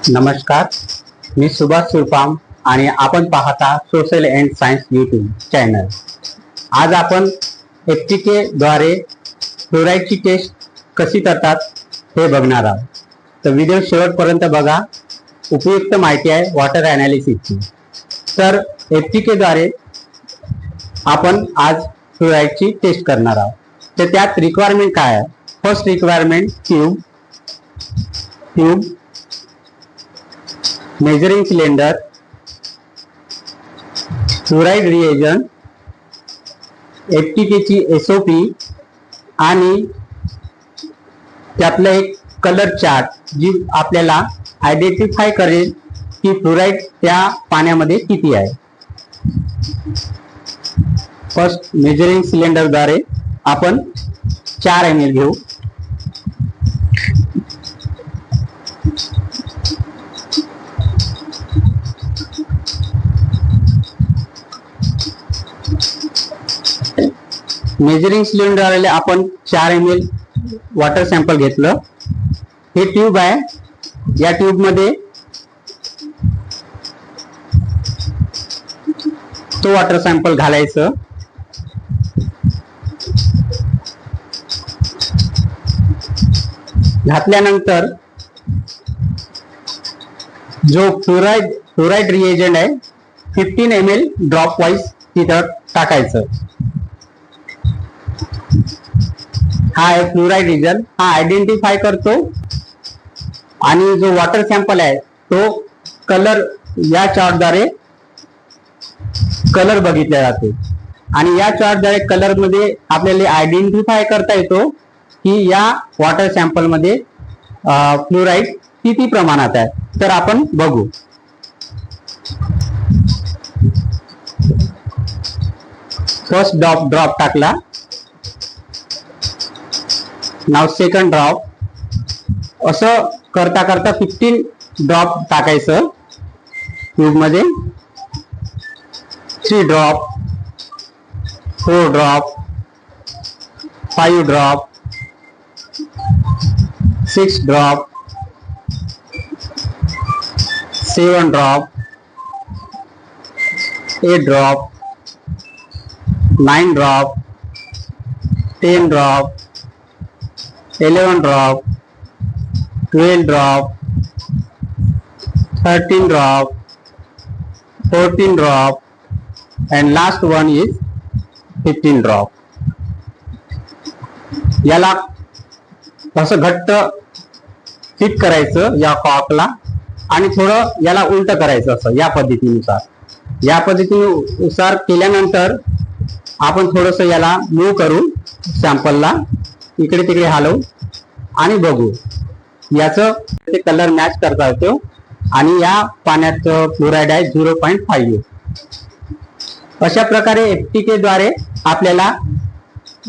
नमस्कार, मी सुभाष सुरपाम आणि आपण पाहता social and science YouTube channel. आज आपण FTK द्वारे फ्लोराईडची टेस्ट कशी करतात हे बघणार आहोत। तर व्हिडिओ शेवटपर्यंत बघा, उपयुक्त माहिती आहे वॉटर ॲनालिसिसची। तर FTK द्वारे आपण आज फ्लोराईडची टेस्ट करणार आहोत। तर त्यात रिक्वायरमेंट काय आहे? First requirement tube, measuring cylinder, fluoride reagent, FTK ची SOP आणि त्यातलं एक कलर चार्ट जी आपल्याला आयडेंटिफाय करेल की फ्लोराईड त्या पाण्यामध्ये किती आहे। फर्स्ट मेजरिंग सिलेंडर द्वारे आपण 4 ml घेऊ। मेजरिंग सिलेंडर आपण 4 ml वॉटर सॅम्पल घेतलं। हे ट्यूब आहे, या ट्यूब मध्ये तो वॉटर सॅम्पल घालायचं। घातल्यानंतर जो फ्लोराईड रिएजंट आहे 15 ml ड्रॉप वाइज तिथं टाकायचं। हा आहे फ्लोराईड रिएजंट, हा आयडेंटिफाय करतो आणि जो वॉटर सॅम्पल आहे तो कलर या चार्टद्वारे कलर बघितला जातो आणि या चार्टद्वारे कलर मध्ये आपल्याला आयडेंटिफाय करता येतो की या वॉटर सॅम्पल मध्ये फ्लोराईड किती प्रमाणात आहे। तर आपण बघू। फर्स्ट ड्रॉप टाकला, नाव सेकंड ड्रॉप। असं करता करता 15 ड्रॉप टाकायचं ट्यूब मध्ये। 3 drop, 4 drop, 5 drop, 6 drop, 7 drop, 8 drop, 9 drop, 10 drop, 11 drop, 12 drop, 13 drop, 14 drop and last one is 15 drop. याला असं घट्ट फिट करायचं या कॉकला आणि थोडं याला उलट करायचं असं या पद्धतीनुसार। या पद्धतीनुसार केल्यानंतर आपण थोडस याला मूव करू, सॅम्पलला इकडे तिकडे हलवू आणि बघू याचं ते कलर मॅच करता येतो आणि या पाण्यात फ्लोराईड आहे 0.5। अशा प्रकारे FTK द्वारे आपल्याला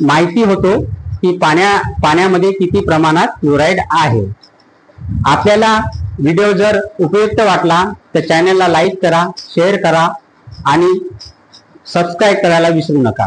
माहिती होतो की पाण्यामध्ये किती प्रमाणात फ्लोराईड आहे। आपल्याला व्हिडिओ जर उपयुक्त वाटला तर चॅनलला लाईक करा, शेअर करा आणि सबस्क्राईब करायला विसरू नका।